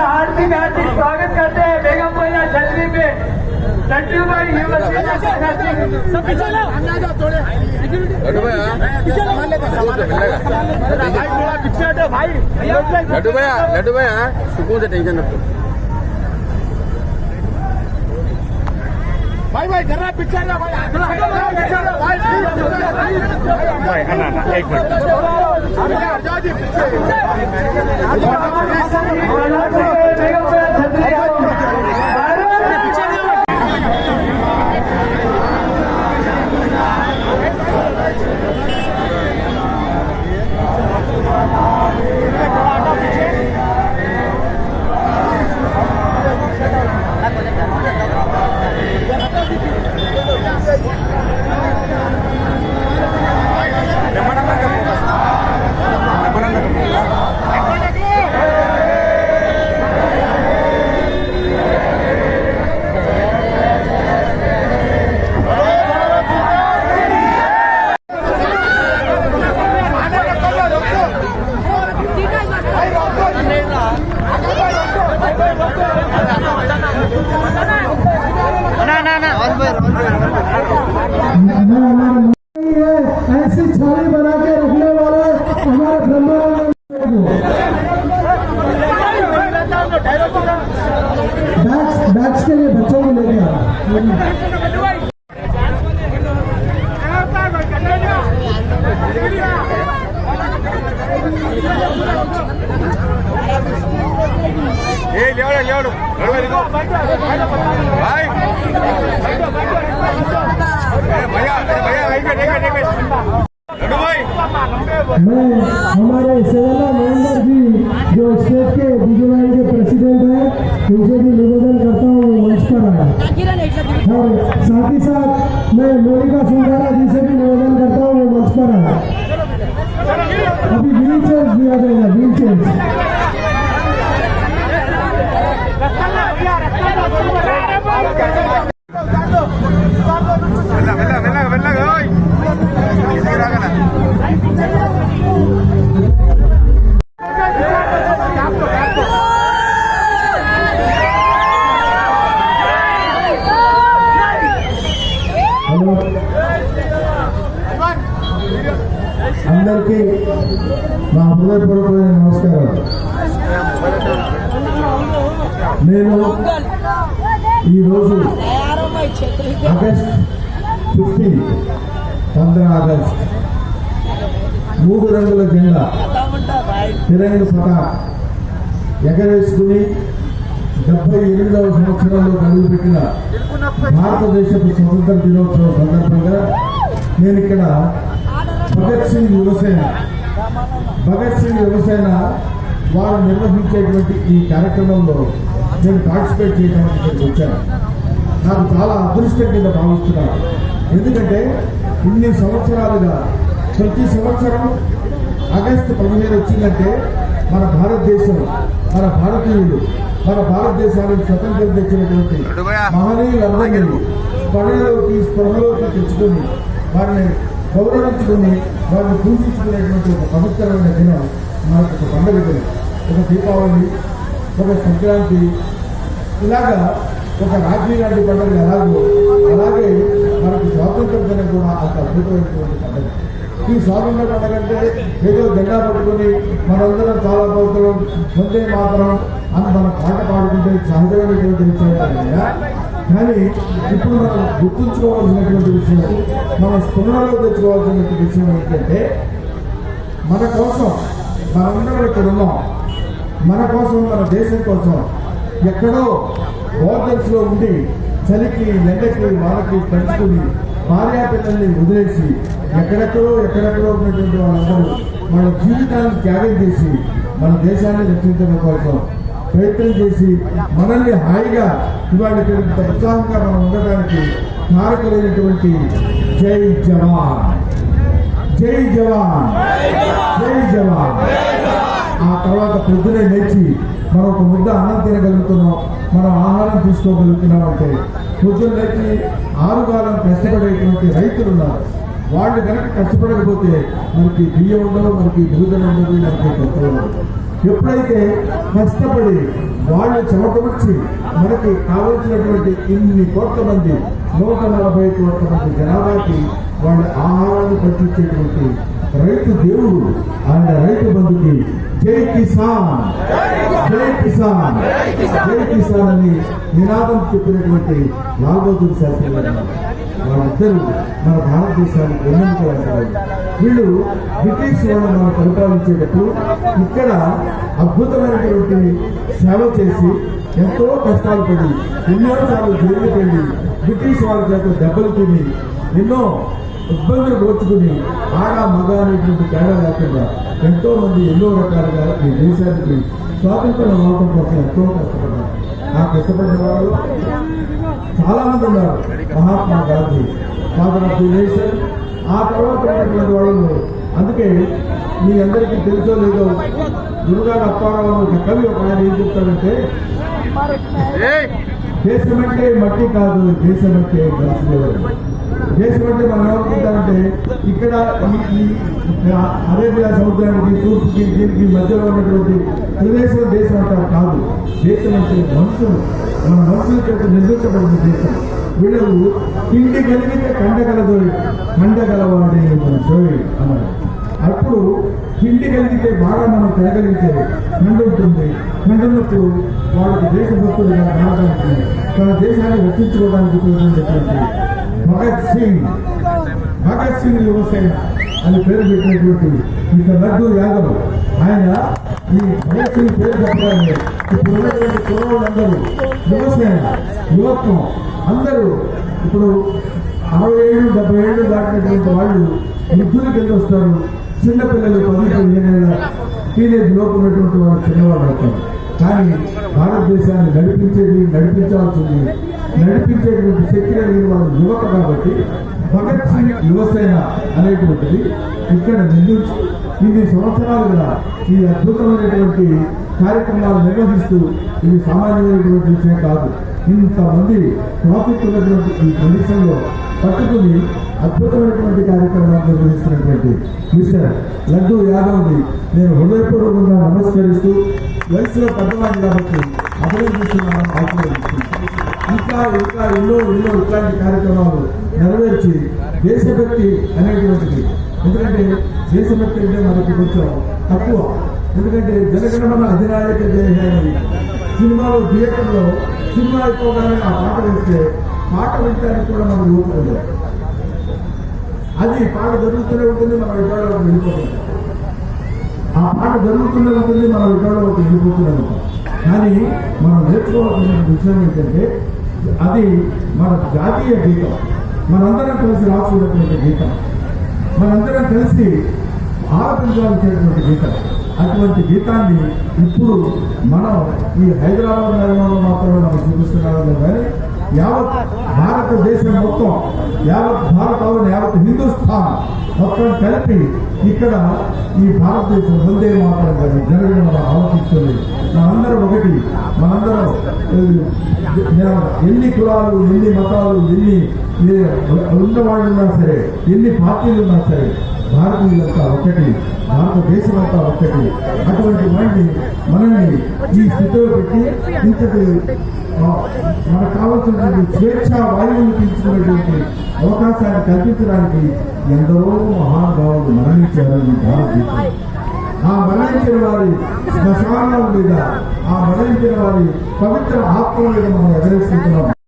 हार्दिक हार्दिक स्वागत करते हैं बेगमपुरा छतरी पे लड्डू भाई लड्डू भैया सुकून से टेंशन रखो भाई भाई जरा पीछे ना भाई एक मिनट ऐसी छाली बना के रखने वाले हमारे बैग्स के लिए बच्चों को लेके मैं हमारे सेवाला महेंद्र जी जो स्टेट के बीजेपी के प्रेसिडेंट हैं उनसे भी निवेदन करता हूँ मंच पर आए और साथ ही साथ मैं मोनिका सुंदरा जी से भी निवेदन करता हूँ मंच पर आए। अभी व्हील चेयर्स दिया जाएगा व्हील चेयर्स అందరికీ నా హృదయపూర్వకమైన నమస్కారం. నేను ఈరోజు ఆగస్ట్ 15 ఆగస్ట్ 3 రంగుల జెండా తిరంగ పతాక ఎగరేసుకుని 78వ సంవత్సరంలో అడుగుపెట్టిన భారతదేశపు స్వతంత్ర దినోత్సవం సందర్భంగా నేను ఇక్కడ భగత్ సింగ్ యువసేన వారు నిర్వహించేటువంటి ఈ కార్యక్రమంలో నేను పార్టిసిపేట్ చేయడానికి ఇక్కడికి వచ్చాను. నాకు చాలా అదృష్టం కింద భావిస్తున్నాను. ఎందుకంటే ఇన్ని సంవత్సరాలుగా ప్రతి సంవత్సరం ఆగస్టు 15 వచ్చిందంటే మన భారతదేశం, మన భారతీయులు, మన భారతదేశానికి స్వతంత్రం తెచ్చినటువంటి మహనీయులందరినీ స్పృహలోకి తెచ్చుకొని వారిని గౌరవించుకుని వారిని పూజించుకునేటువంటి ఒక పవిత్రమైన దినం మనకు ఒక పండుగ దినం. ఒక దీపావళి, ఒక సంక్రాంతి, ఇలాగా ఒక రాత్రి లాంటి పండుగ ఎలాగో అలాగే మనకు స్వాతంత్ర దినం కూడా అంత అద్భుతమైనటువంటి పండుగ. ఈ స్వాతంత్ర పండుగ అంటే ఏదో జెండా పట్టుకుని మనందరం చాలా పవిత్రం వందే మాత్రం అని మనం పాట పాడుకుంటే సహజమైనటువంటి విషయం. కానీ ఇప్పుడు మనం గుర్తుంచుకోవాల్సినటువంటి విషయం, మనం స్పృహలో తెచ్చుకోవాల్సినటువంటి విషయం ఏంటంటే మన కోసం మనందరం ఇక్కడ ఉన్నాం. మన కోసం, మన దేశం కోసం ఎక్కడో బోర్డర్స్లో ఉండి చలికి, ఎండకి, వానకి పెంచుకుని భార్యాపిల్లల్ని వదిలేసి ఎక్కడెక్కడో ఉన్నటువంటి వాళ్ళందరూ మన జీవితాన్ని త్యాగం చేసి మన దేశాన్ని రక్షించడం కోసం ప్రయత్నం చేసి మనల్ని హాయిగా ఇవాళ ఉత్సాహంగా మనం ఉండడానికి కారకులైనటువంటి జై జవాన్, జై జవాన్, జై జవాన్. ఆ తర్వాత పొద్దునే లేచి మనం ఒక ముద్ద అన్నం తినగలుగుతున్నాం, మనం ఆహారం తీసుకోగలుగుతున్నాం అంటే పొద్దున్న లేచి ఆరుగాలం కష్టపడేటువంటి రైతులు ఉన్నారు. వాళ్ళు కనుక కష్టపడకపోతే మనకి బియ్యం ఉండదు, మనకి భూజనం ఉండదు, మనకి కష్టం ఉండదు. ఎప్పుడైతే కష్టపడి వాళ్ళు చెమటొచ్చి మనకి కావలసినటువంటి ఇన్ని కోట్ల మంది 140 కోట్ల మంది జనాభాకి వాళ్ళ ఆహారాన్ని పండించేటువంటి రైతు దేవుడు, ఆయన రైతు బంధుకి జై కిసాన్, జై కిసాన్, జై కిసాన్ అని నినాదం చెప్పినటువంటి లాల్ బహదూర్ శాస్త్రి గారు వాళ్ళిద్దరూ మన భారతదేశానికి వెన్నెముకలంటారు. వీళ్ళు బ్రిటిష్ వాళ్ళు మనం పరిపాలించేటప్పుడు ఇక్కడ అద్భుతమైనటువంటి సేవ చేసి ఎంతో కష్టాలు పడి ఎన్నోసార్లు జైలుకి వెళ్ళి బ్రిటిష్ వాళ్ళ చేత దెబ్బలు తిని ఎన్నో ఇబ్బందులు దోచుకుని ఆడ మగ అనేటువంటి తేడా లేకుండా ఎంతో మంది ఎన్నో రకాలుగా ఈ దేశానికి స్వాతంత్రం రావడం కోసం ఎంతో కష్టపడ్డారు. ఆ కష్టపడిన వాళ్ళు చాలా మంది ఉన్నారు. Mahatma Gandhi, father of the nation. ఆ తర్వాత ఉన్నటువంటి వాళ్ళు, అందుకే మీ అందరికీ తెలుసో లేదో, గురుగారు అప్పారావు ఒక కవి ఒక ఆయన ఏం చెప్తాడంటే, దేశమంటే మట్టి కాదు, దేశమంటే మనుషులు. దేశం అంటే మనం ఏమనుకుంటామంటే ఇక్కడ ఈ అరేబియా సముద్రానికి తూర్పుకి దీనికి మధ్యలో ఉన్నటువంటి ప్రదేశం దేశం అంటారు కాదు. దేశం అంటే మనుషులు, మన మనుషుల చేత నిర్మించబడిన దేశం. వీళ్ళు తిండి కలిగితే కండగలదు, కండగలవాడే మనుషులు అన్నారు. అప్పుడు తిండి కలిగితే బాగా మనం తినగలిగితే కండ ఉంటుంది. కండున్నప్పుడు వాళ్ళకి దేశభక్తులుగా మారడానికి, తన దేశాన్ని రక్షించుకోవడానికి ఉపయోగించేటువంటి భగత్ సింగ్ యువసేన అని పేరు పెట్టినటువంటి ఇక లడ్డూ యాదవ్, ఆయన ఈ భగత్ సింగ్ పేరు చెప్పగానే ఇప్పుడు ఉన్నటువంటి కుర్రోళ్ళందరూ యువసేన, యువత్వం అందరూ ఇప్పుడు 60 ఏళ్ళు 70 ఏళ్ళు దాటినటువంటి వాళ్ళు వృద్ధుల కింద వస్తారు. చిన్నపిల్లలు 10-15 ఏళ్ళ టీనేజ్ లోపు ఉన్నటువంటి వాళ్ళు చిన్నవాళ్ళు అవుతారు. కానీ భారతదేశాన్ని నడిపించాల్సింది నడిపించేటువంటి శక్తి కలిగిన వాళ్ళు యువత కాబట్టి భగత్ సింగ్ యువసేన అనేటువంటిది ఇక్కడ నిర్మించి 8 సంవత్సరాలుగా ఈ అద్భుతమైనటువంటి కార్యక్రమాలు నిర్వహిస్తూ, ఇది సామాన్యమైనటువంటి విషయం కాదు. ఇంతమంది ట్రాఫిక్ ఉన్నటువంటి ఈ ప్రదేశంలో పట్టుకుని అద్భుతమైనటువంటి కార్యక్రమాలు నిర్వహిస్తున్నటువంటి మిస్టర్ లడ్డూ యాదవ్ని నేను హృదయపూర్వకంగా నమస్కరిస్తూ, వయసులో పెద్దవాడిని కాబట్టి అభినందిస్తున్నాను, ఆశీర్వదిస్తున్నాను. ఇంకా ఎన్నో ఇట్లాంటి కార్యక్రమాలు నెరవేర్చి దేశభక్తి అనేటువంటిది, ఎందుకంటే దేశభక్తి అంటే మనకి కొంచెం తక్కువ. ఎందుకంటే జనగణమన అధినాయక జయ అని సినిమాలో థియేటర్లో సినిమా అయిపోగానే ఆ పాట వేస్తే పాట వినడానికి కూడా మనం ఊరుకోలేదు. అది పాట జరుగుతూనే ఉంటుంది, మన విధానంలో వెళ్ళిపోతుంది. ఆ పాట జరుగుతూనే ఉంటుంది, మన విధానంలో వెళ్ళిపోతూనే ఉంటాం. కానీ మనం నేర్చుకోవాల్సిన విషయం ఏంటంటే, అది మన జాతీయ గీతం, మనందరం కలిసి రాసుకున్నటువంటి గీతం, మనందరం కలిసి ఆలపించాల్సినటువంటి గీతం. అటువంటి గీతాన్ని ఇప్పుడు మనం ఈ హైదరాబాద్ నగరంలో మాత్రమే మనం చూపిస్తున్నాము. కానీ యావత్ భారతదేశం మొత్తం, యావత్ భారత్ యావత్ హిందుస్థాన్ మొత్తం కలిపి ఇక్కడ ఈ భారతదేశం వందే మాత్రం కానీ జనగణ మనం ఆలోచిస్తుంది. మనందరం ఒకటి, మనందరం ఎన్ని కులాలు, ఎన్ని మతాలు, ఎన్ని ఉన్నవాళ్ళు ఉన్నా సరే, ఎన్ని పార్టీలు ఉన్నా సరే, భారతీయులంతా ఒకటి, భారతదేశం అంతా ఒకటి. అటువంటి వాడిని మనల్ని ఈ స్థితిలో పెట్టి ఇంతటి మనకు కావాల్సినటువంటి స్వేచ్ఛా వాయువులు పీల్చుకునేటువంటి అవకాశాన్ని కల్పించడానికి ఎందరో మహానుభావులు మరణించారని భారతదేశం. ఆ మరణించిన వారి శ్మశానం మీద, ఆ మరణించిన వారి పవిత్ర ఆత్మ మీద మనం ఎగరేసుకుంటున్నాం.